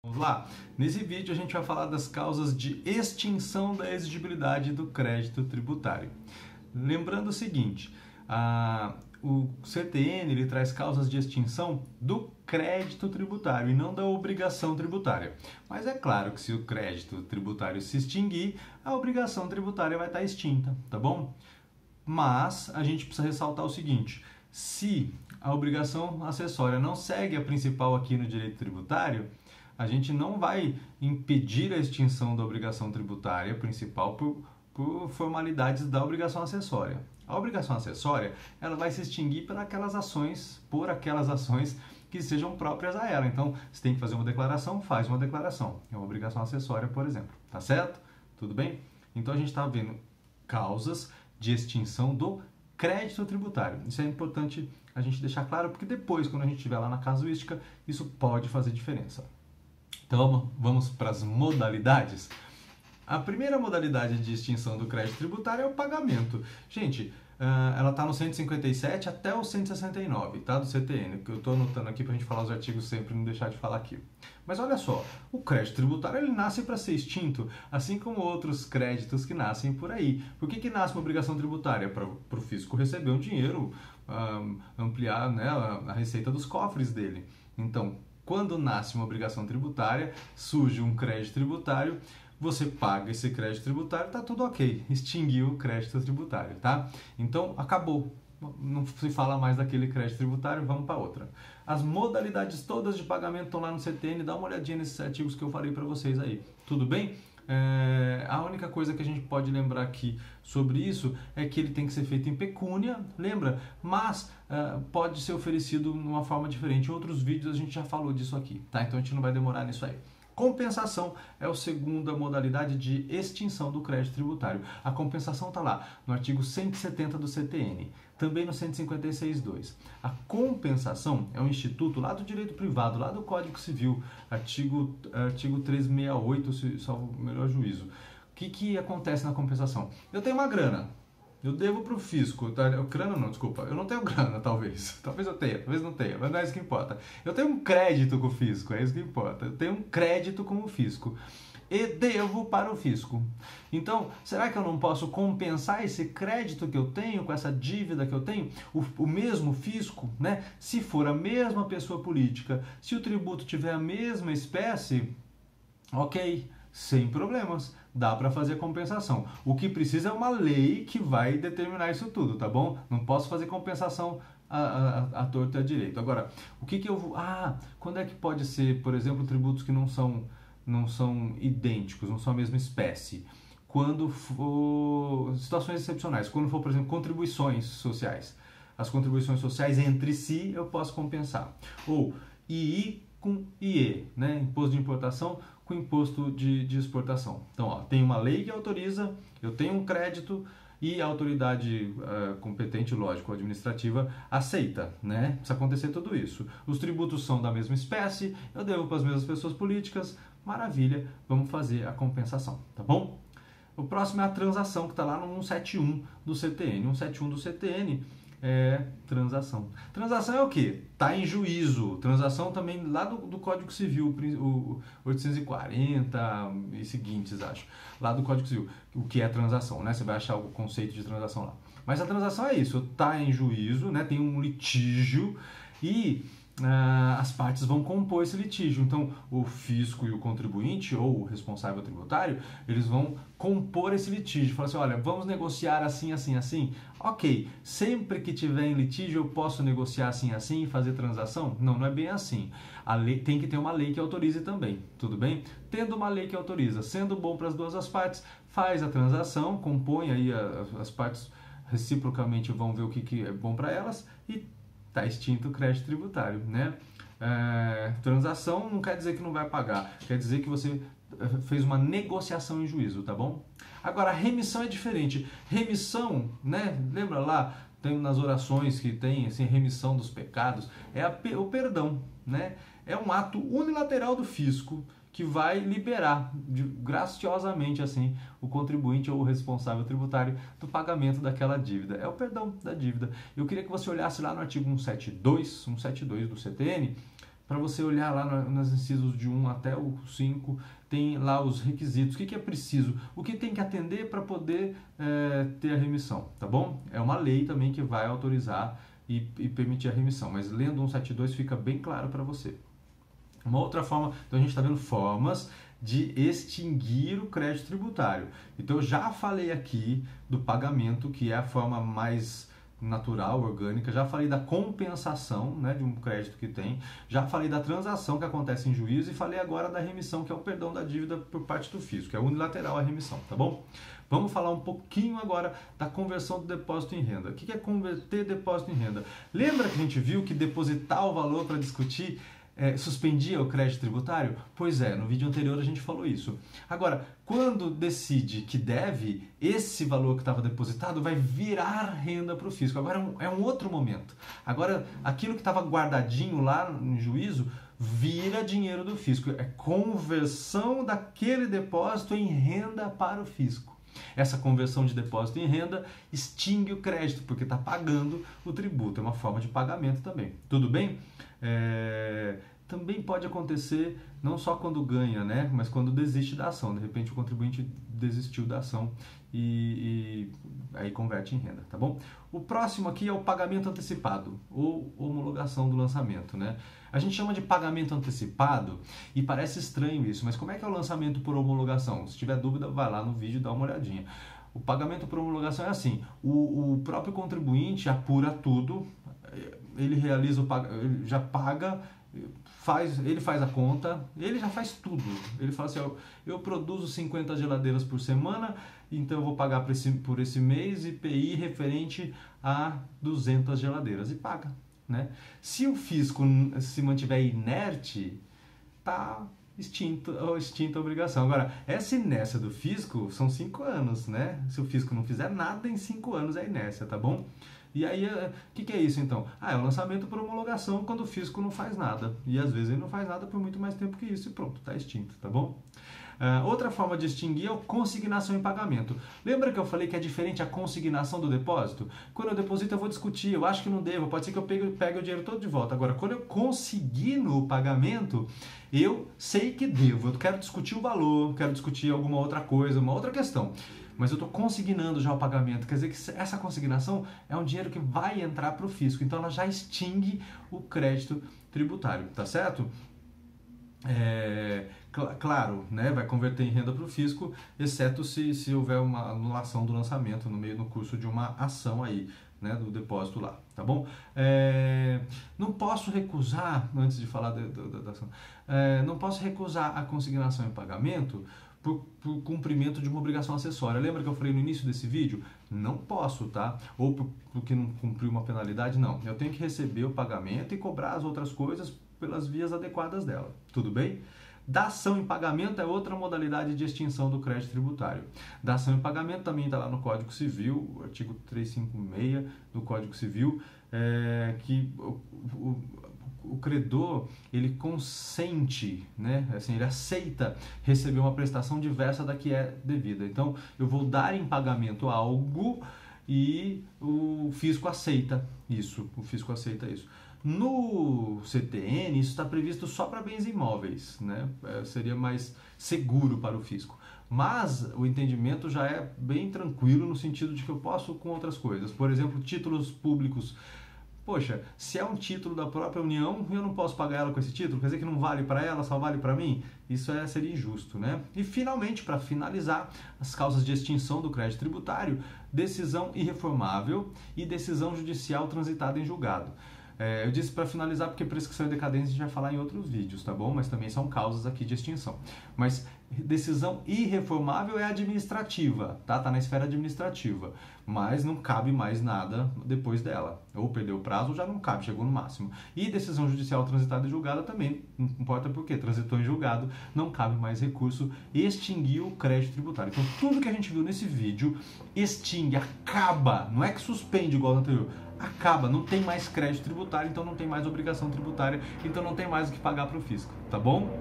Vamos lá? Nesse vídeo a gente vai falar das causas de extinção da exigibilidade do crédito tributário. Lembrando o seguinte, o CTN ele traz causas de extinção do crédito tributário e não da obrigação tributária. Mas é claro que se o crédito tributário se extinguir, a obrigação tributária vai estar extinta, tá bom? Mas a gente precisa ressaltar o seguinte, se a obrigação acessória não segue a principal aqui no direito tributário, a gente não vai impedir a extinção da obrigação tributária principal por formalidades da obrigação acessória. A obrigação acessória ela vai se extinguir por aquelas ações que sejam próprias a ela. Então, você tem que fazer uma declaração, faz uma declaração. É uma obrigação acessória, por exemplo. Tá certo? Tudo bem? Então, a gente está vendo causas de extinção do crédito tributário. Isso é importante a gente deixar claro, porque depois, quando a gente estiver lá na casuística, isso pode fazer diferença. Então vamos para as modalidades. A primeira modalidade de extinção do crédito tributário é o pagamento. Gente, ela está no 157 até o 169, tá? Do CTN, que eu estou anotando aqui para a gente falar os artigos sempre, não deixar de falar aqui. Mas olha só, o crédito tributário ele nasce para ser extinto, assim como outros créditos que nascem por aí. Por que nasce uma obrigação tributária? Para o fisco receber um dinheiro, ampliar, né, a receita dos cofres dele. Então, quando nasce uma obrigação tributária, surge um crédito tributário, você paga esse crédito tributário, tá tudo ok, extinguiu o crédito tributário, tá? Então, acabou, não se fala mais daquele crédito tributário, vamos para outra. As modalidades todas de pagamento estão lá no CTN, dá uma olhadinha nesses artigos que eu falei para vocês aí, tudo bem? A única coisa que a gente pode lembrar aqui sobre isso é que ele tem que ser feito em pecúnia, lembra? Mas pode ser oferecido de uma forma diferente. Em outros vídeos a gente já falou disso aqui, tá? Então a gente não vai demorar nisso aí. Compensação é a segunda modalidade de extinção do crédito tributário. A compensação está lá no artigo 170 do CTN, também no 156.2. A compensação é um instituto lá do direito privado, lá do Código Civil, artigo 368, salvo o melhor juízo. O que acontece na compensação? Eu tenho uma grana, eu devo para o fisco, tá? Grana não, desculpa, eu não tenho grana, talvez eu tenha, talvez não tenha, mas não é isso que importa. Eu tenho um crédito com o fisco, é isso que importa. Eu tenho um crédito com o fisco e devo para o fisco. Então, será que eu não posso compensar esse crédito que eu tenho com essa dívida que eu tenho? O mesmo fisco, né? Se for a mesma pessoa política, se o tributo tiver a mesma espécie, ok, sem problemas, dá para fazer compensação. O que precisa é uma lei que vai determinar isso tudo, tá bom? Não posso fazer compensação à torta e à direito. Agora, o que eu vou... quando é que pode ser, por exemplo, tributos que não são idênticos, não são a mesma espécie? Quando for situações excepcionais, quando for, por exemplo, contribuições sociais. As contribuições sociais entre si eu posso compensar. Ou II com IE, né? Imposto de importação com imposto de exportação. Então, ó, tem uma lei que autoriza, eu tenho um crédito e a autoridade competente, lógico, administrativa, aceita, né? Precisa acontecer tudo isso. Os tributos são da mesma espécie, eu devo para as mesmas pessoas políticas, maravilha, vamos fazer a compensação, tá bom? O próximo é a transação, que está lá no 171 do CTN. 171 do CTN é transação. Transação é o quê? Está em juízo. Transação também lá do Código Civil, o 840 e seguintes, acho. Lá do Código Civil. O que é transação, né? Você vai achar o conceito de transação lá. Mas a transação é isso. Está em juízo, né? Tem um litígio e as partes vão compor esse litígio. Então, o fisco e o contribuinte, ou o responsável tributário, eles vão compor esse litígio. Falar assim, olha, vamos negociar assim, assim, assim. Ok, sempre que tiver em litígio, eu posso negociar assim, assim e fazer transação? Não, não é bem assim. A lei, tem que ter uma lei que autorize também, tudo bem? Tendo uma lei que autoriza, sendo bom para as duas as partes, faz a transação, compõe aí as partes reciprocamente vão ver o que é bom para elas e está extinto o crédito tributário, né? Transação não quer dizer que não vai pagar, quer dizer que você fez uma negociação em juízo, tá bom? Agora, remissão é diferente. Remissão, né? Lembra lá, tem nas orações que tem assim, remissão dos pecados, é o perdão, né? É um ato unilateral do fisco que vai liberar graciosamente assim o contribuinte ou o responsável tributário do pagamento daquela dívida. É o perdão da dívida. Eu queria que você olhasse lá no artigo 172 do CTN, para você olhar lá nas incisos de 1 até o 5, tem lá os requisitos, o que é preciso, o que tem que atender para poder ter a remissão, tá bom? É uma lei também que vai autorizar e permitir a remissão, mas lendo 172 fica bem claro para você. Uma outra forma, então a gente está vendo formas de extinguir o crédito tributário. Então eu já falei aqui do pagamento, que é a forma mais natural, orgânica, já falei da compensação, né, de um crédito que tem, já falei da transação que acontece em juízo e falei agora da remissão, que é o perdão da dívida por parte do fisco, é unilateral a remissão, tá bom? Vamos falar um pouquinho agora da conversão do depósito em renda. O que é converter depósito em renda? Lembra que a gente viu que depositar o valor para discutir suspendia o crédito tributário? Pois é, no vídeo anterior a gente falou isso. Agora, quando decide que deve, esse valor que estava depositado vai virar renda para o fisco. Agora é um outro momento. Agora, aquilo que estava guardadinho lá no juízo vira dinheiro do fisco. É conversão daquele depósito em renda para o fisco. Essa conversão de depósito em renda extingue o crédito, porque está pagando o tributo. É uma forma de pagamento também. Tudo bem? Também pode acontecer não só quando ganha, né, mas quando desiste da ação. De repente o contribuinte desistiu da ação e aí converte em renda, tá bom? O próximo aqui é o pagamento antecipado ou homologação do lançamento, né? A gente chama de pagamento antecipado e parece estranho isso, mas como é que é o lançamento por homologação? Se tiver dúvida, vai lá no vídeo e dá uma olhadinha. O pagamento por homologação é assim, o próprio contribuinte apura tudo, ele realiza ele já paga, ele faz a conta, ele já faz tudo. Ele fala assim, eu produzo 50 geladeiras por semana, então eu vou pagar por esse mês IPI referente a 200 geladeiras e paga, né? Se o fisco se mantiver inerte, tá extinta a obrigação. Agora, essa inércia do fisco são 5 anos, né? Se o fisco não fizer nada em 5 anos é inércia, tá bom? E aí, o que é isso então? É o lançamento por homologação quando o fisco não faz nada. E às vezes ele não faz nada por muito mais tempo que isso e pronto, está extinto, tá bom? Outra forma de extinguir é a consignação em pagamento. Lembra que eu falei que é diferente a consignação do depósito? Quando eu deposito eu vou discutir, eu acho que não devo, pode ser que eu pegue o dinheiro todo de volta. Agora, quando eu consigno o pagamento, eu sei que devo, eu quero discutir o valor, quero discutir alguma outra coisa, uma outra questão. Mas eu estou consignando já o pagamento, quer dizer que essa consignação é um dinheiro que vai entrar para o fisco, então ela já extingue o crédito tributário, tá certo? Claro, né, vai converter em renda para o fisco, exceto se houver uma anulação do lançamento no curso de uma ação aí, né, do depósito lá, tá bom? Não posso recusar, antes de falar da ação, não posso recusar a consignação em pagamento por cumprimento de uma obrigação acessória. Lembra que eu falei no início desse vídeo? Não posso, tá? Ou porque não cumpriu uma penalidade, não. Eu tenho que receber o pagamento e cobrar as outras coisas pelas vias adequadas dela. Tudo bem? Dação em pagamento é outra modalidade de extinção do crédito tributário. Dação em pagamento também está lá no Código Civil, o artigo 356 do Código Civil, que o credor, ele consente, né? Assim, ele aceita receber uma prestação diversa da que é devida. Então, eu vou dar em pagamento algo e o fisco aceita isso. O fisco aceita isso. No CTN, isso está previsto só para bens imóveis, né? Seria mais seguro para o fisco. Mas o entendimento já é bem tranquilo no sentido de que eu posso com outras coisas. Por exemplo, títulos públicos. Poxa, se é um título da própria União, eu não posso pagar ela com esse título? Quer dizer que não vale para ela, só vale para mim? Isso seria injusto, né? E finalmente, para finalizar, as causas de extinção do crédito tributário, decisão irreformável e decisão judicial transitada em julgado. Eu disse para finalizar porque prescrição e decadência a gente vai falar em outros vídeos, tá bom? Mas também são causas aqui de extinção. Mas decisão irreformável é administrativa, tá? Tá na esfera administrativa, mas não cabe mais nada depois dela. Ou perdeu o prazo ou já não cabe, chegou no máximo. E decisão judicial transitada em julgado também, não importa por quê, transitou em julgado, não cabe mais recurso, extinguiu o crédito tributário. Então tudo que a gente viu nesse vídeo extingue, acaba, não é que suspende igual no anterior, acaba, não tem mais crédito tributário, então não tem mais obrigação tributária, então não tem mais o que pagar para o fisco, tá bom?